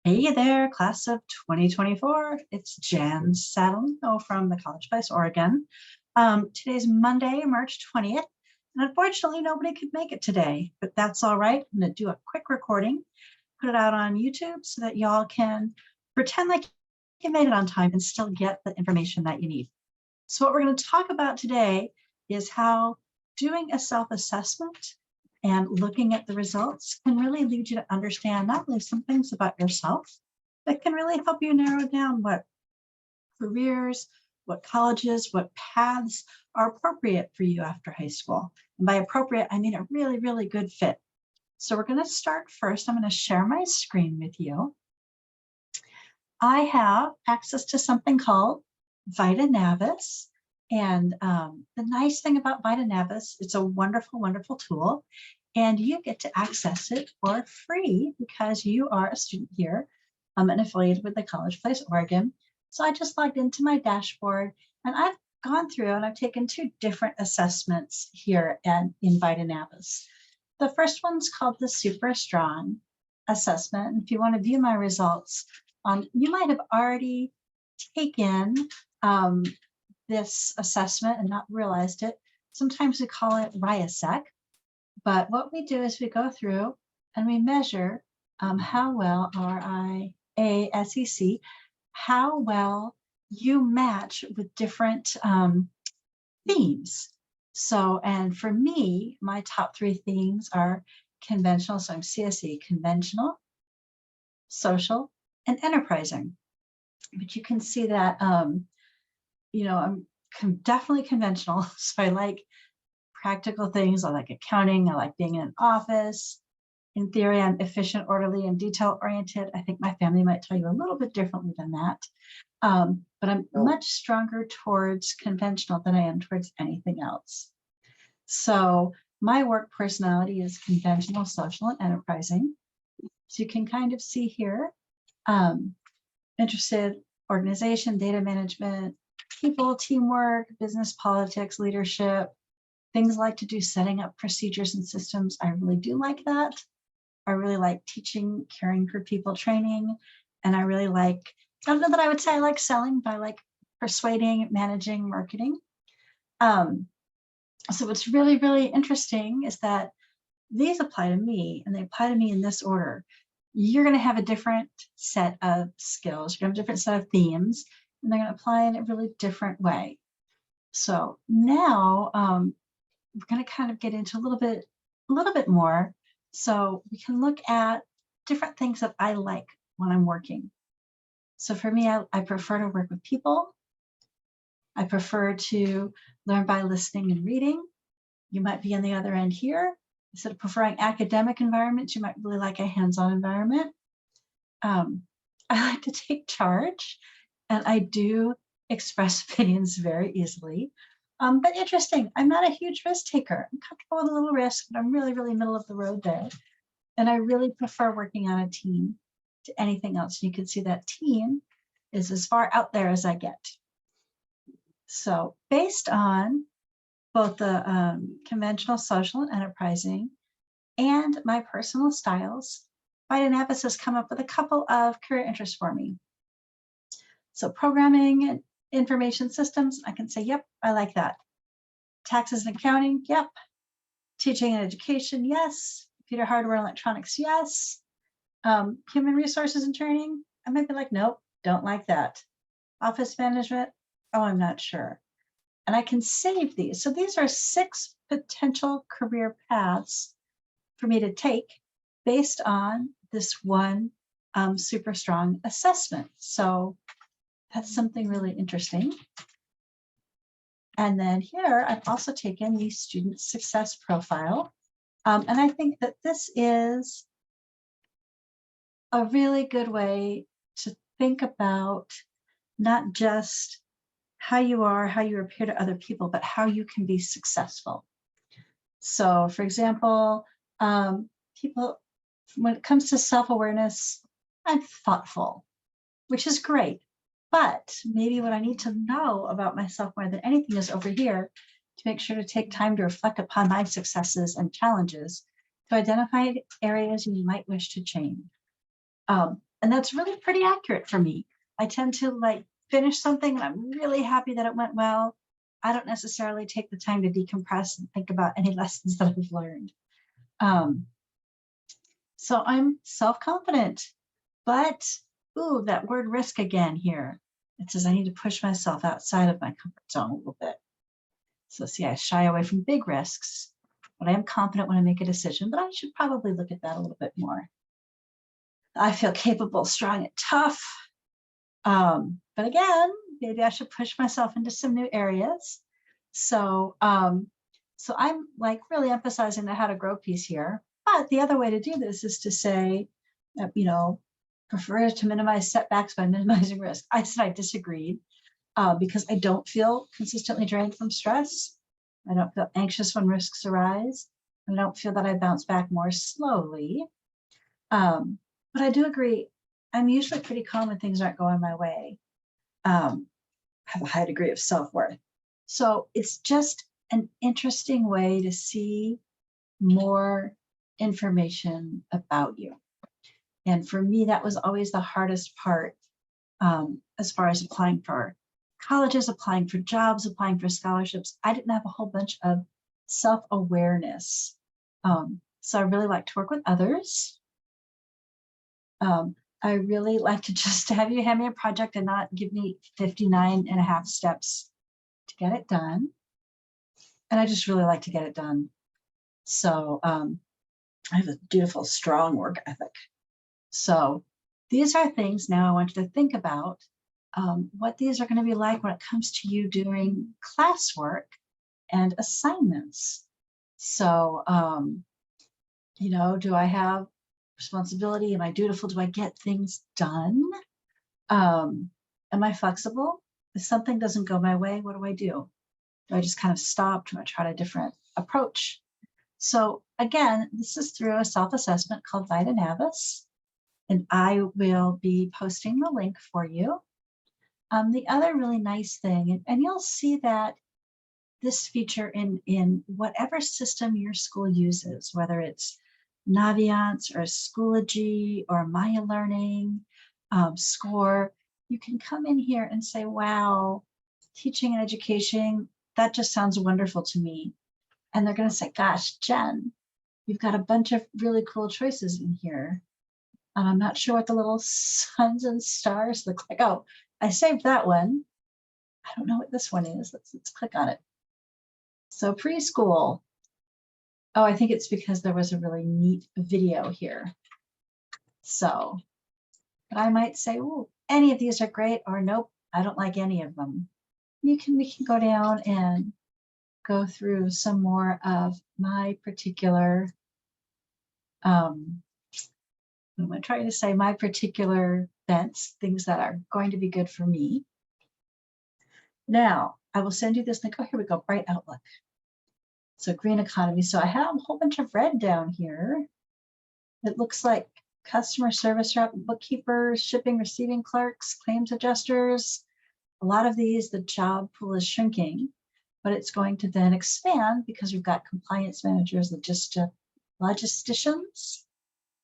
Hey there, class of 2024. It's Jan Saddle from the College Place, Oregon. Today's Monday, March 20th, and unfortunately nobody could make it today, but that's all right. I'm gonna do a quick recording, put it out on YouTube so that y'all can pretend like you made it on time and still get the information that you need. So what we're gonna talk about today is how doing a self-assessment and looking at the results can really lead you to understand not only some things about yourself, but can really help you narrow down what careers, what colleges, what paths are appropriate for you after high school. And by appropriate, I mean a really, really good fit. So we're going to start first. I'm going to share my screen with you. I have access to something called VitaNavis. And the nice thing about VitaNavis, it's a wonderful, wonderful tool. And you get to access it for free because you are a student here and affiliated with the College Place, Oregon. So I just logged into my dashboard and I've gone through and I've taken 2 different assessments here in VitaNavis. The first one's called the Super Strong assessment. And if you want to view my results, you might have already taken this assessment and not realized it. Sometimes we call it RIASEC. But what we do is we go through and we measure how well, RIASEC, how well you match with different themes. So, and for me, my top 3 themes are conventional. So I'm CSE, conventional, social, and enterprising. But you can see that, you know, I'm definitely conventional. So I like practical things. I like accounting. I like being in an office. In theory, I'm efficient, orderly, and detail-oriented. I think my family might tell you a little bit differently than that. But I'm much stronger towards conventional than I am towards anything else. So my work personality is conventional, social, and enterprising. So you can kind of see here, interested, organization, data management, people, teamwork, business, politics, leadership, things I like to do, setting up procedures and systems. I really do like that. I really like teaching, caring for people, training, and I really like, I don't know that I would say I like selling, but I like persuading, managing, marketing. So what's really, really interesting is that these apply to me, and they apply to me in this order. You're going to have a different set of skills. You're going to have a different set of themes, and they're going to apply in a really different way. So now, we're going to kind of get into a little bit more. So we can look at different things that I like when I'm working. So for me, I prefer to work with people. I prefer to learn by listening and reading. You might be on the other end here. Instead of preferring academic environments, you might really like a hands-on environment. I like to take charge, and I do express opinions very easily. But interesting, I'm not a huge risk taker. I'm comfortable with a little risk, but I'm really, really middle of the road there. And I really prefer working on a team to anything else. You can see that team is as far out there as I get. So based on both the conventional, social, and enterprising, and my personal styles, VitaNavis has come up with a couple of career interests for me. So programming and information systems, I can say, yep, I like that. Taxes and accounting, yep. Teaching and education, yes. Computer hardware and electronics, yes. Human resources and training, I might be like, nope, don't like that. Office management, oh, I'm not sure. And I can save these. So these are 6 potential career paths for me to take based on this one super strong assessment. So that's something really interesting. And then here, I've also taken the student success profile. And I think that this is a really good way to think about not just how you are, how you appear to other people, but how you can be successful. So for example, people, when it comes to self-awareness, I'm thoughtful, which is great. But maybe what I need to know about myself more than anything is over here to make sure to take time to reflect upon my successes and challenges to identify areas you might wish to change. And that's really pretty accurate for me. I tend to like finish something and I'm really happy that it went well. I don't necessarily take the time to decompress and think about any lessons that I've learned. So I'm self-confident, but ooh, that word risk again here. It says I need to push myself outside of my comfort zone a little bit. So see, I shy away from big risks, but I am confident when I make a decision, but I should probably look at that a little bit more. I feel capable, strong, and tough. But again, maybe I should push myself into some new areas. So, so I'm like really emphasizing the how to grow piece here. But the other way to do this is to say, you know, prefer to minimize setbacks by minimizing risk. I said I disagreed because I don't feel consistently drained from stress. I don't feel anxious when risks arise. I don't feel that I bounce back more slowly. But I do agree, I'm usually pretty calm when things aren't going my way. Have a high degree of self-worth. So it's just an interesting way to see more information about you. And for me, that was always the hardest part as far as applying for colleges, applying for jobs, applying for scholarships. I didn't have a whole bunch of self-awareness. So I really like to work with others. I really like to just have you hand me a project and not give me 59 and a half steps to get it done. And I just really like to get it done. So I have a beautiful, strong work ethic. So these are things now I want you to think about what these are going to be like when it comes to you doing classwork and assignments. So, you know, do I have responsibility? Am I dutiful? Do I get things done? Am I flexible? If something doesn't go my way, what do? Do I just kind of stop? Do I try a different approach? So again, this is through a self-assessment called VitaNavis, and I will be posting the link for you. The other really nice thing, and you'll see that this feature in whatever system your school uses, whether it's Naviance or Schoology or Maya Learning, Score, you can come in here and say, wow, teaching and education, that just sounds wonderful to me. And they're going to say, gosh, Jen, you've got a bunch of really cool choices in here. And I'm not sure what the little suns and stars look like. Oh, I saved that one. I don't know what this one is. Let's click on it. So preschool. Oh, I think it's because there was a really neat video here. So, but I might say, oh, any of these are great, or nope, I don't like any of them. We can go down and go through some more of my particular, what am I trying to say, my particular bents, things that are going to be good for me. Now, I will send you this link. Oh, here we go, Bright Outlook. So green economy. So I have a whole bunch of red down here. It looks like customer service rep, bookkeepers, shipping, receiving clerks, claims adjusters. A lot of these, the job pool is shrinking, but it's going to then expand because we've got compliance managers, logisticians,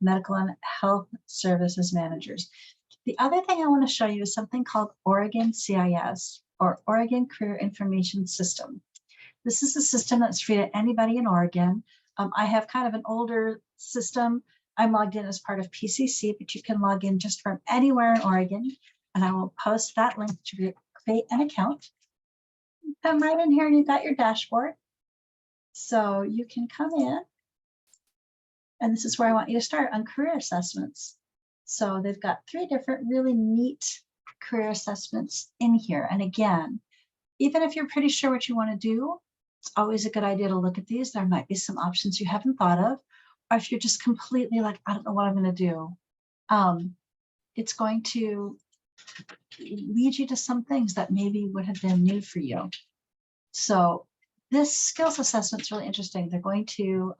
medical and health services managers. The other thing I want to show you is something called Oregon CIS, or Oregon Career Information System. This is a system that's free to anybody in Oregon. I have kind of an older system. I'm logged in as part of PCC, but you can log in just from anywhere in Oregon. And I will post that link to create an account. Come right in here and you've got your dashboard. So you can come in. And this is where I want you to start on career assessments. So they've got 3 different really neat career assessments in here. And again, even if you're pretty sure what you want to do, it's always a good idea to look at these. There might be some options you haven't thought of, or if you're just completely like, I don't know what I'm going to do. It's going to lead you to some things that maybe would have been new for you. So this skills assessment is really interesting. They're going to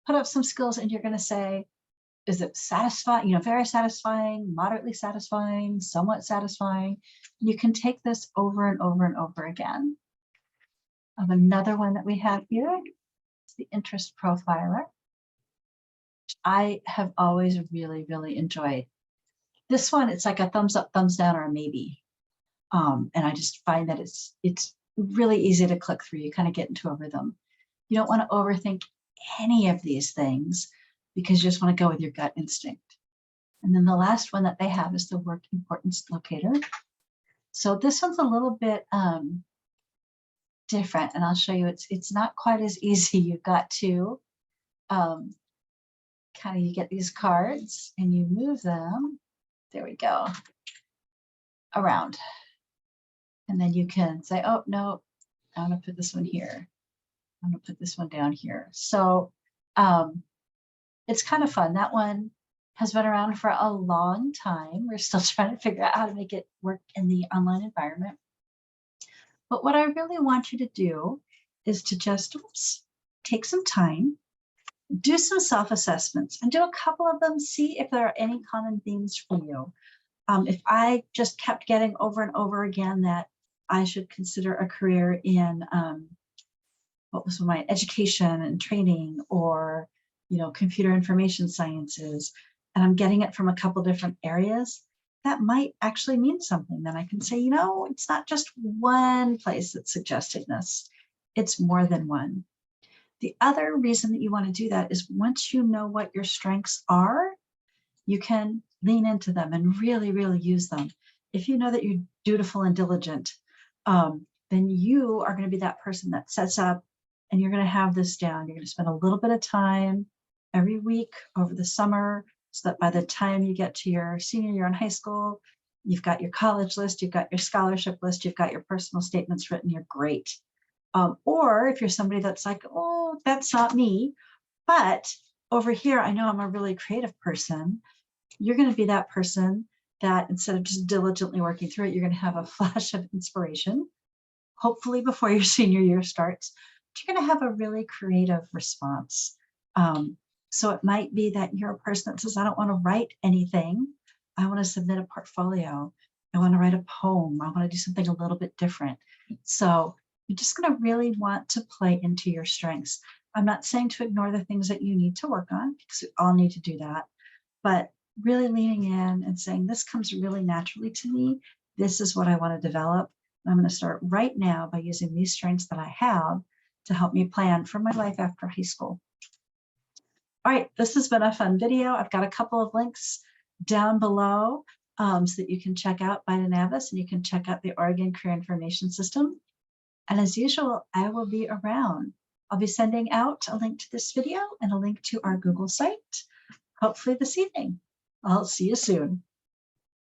put up some skills and you're going to say, is it satisfying, you know, very satisfying, moderately satisfying, somewhat satisfying? You can take this over and over and over again. Another one that we have here is the interest profiler. I have always really, really enjoyed This one, it's like a thumbs up, thumbs down, or a maybe. And I just find that it's really easy to click through. You kind of get into a rhythm. You don't want to overthink any of these things because you just want to go with your gut instinct. And then the last one that they have is the work importance locator. So this one's a little bit different, and I'll show you. It's not quite as easy. You've got to kind of, you get these cards and you move them. There we go. Around. And then you can say, oh, no, I'm going to put this one here. I'm going to put this one down here. So it's kind of fun. That one has been around for a long time. We're still trying to figure out how to make it work in the online environment. But what I really want you to do is to just take some time, do some self-assessments, and do a couple of them, see if there are any common themes for you. If I just kept getting over and over again that I should consider a career in what was my education and training, or computer information sciences, and I'm getting it from a couple different areas, that might actually mean something. Then I can say, it's not just one place that's suggesting this, it's more than one. The other reason that you want to do that is once you know what your strengths are, you can lean into them and really, really use them. If you know that you're dutiful and diligent, then you are going to be that person that sets up, and you're going to have this down. You're going to spend a little bit of time every week over the summer, so that by the time you get to your senior year in high school, you've got your college list, you've got your scholarship list, you've got your personal statements written, you're great. Or if you're somebody that's like, oh, that's not me, but over here, I know I'm a really creative person, you're going to be that person that instead of just diligently working through it, you're going to have a flash of inspiration, hopefully before your senior year starts. But you're going to have a really creative response. So it might be that you're a person that says, I don't want to write anything. I want to submit a portfolio. I want to write a poem. I want to do something a little bit different. So you're just going to really want to play into your strengths. I'm not saying to ignore the things that you need to work on, because we all need to do that, but really leaning in and saying, this comes really naturally to me. This is what I want to develop. I'm going to start right now by using these strengths that I have to help me plan for my life after high school. All right, this has been a fun video. I've got a couple of links down below so that you can check out VitaNavis, and you can check out the Oregon Career Information System. And as usual, I will be around. I'll be sending out a link to this video and a link to our Google site, hopefully this evening. I'll see you soon.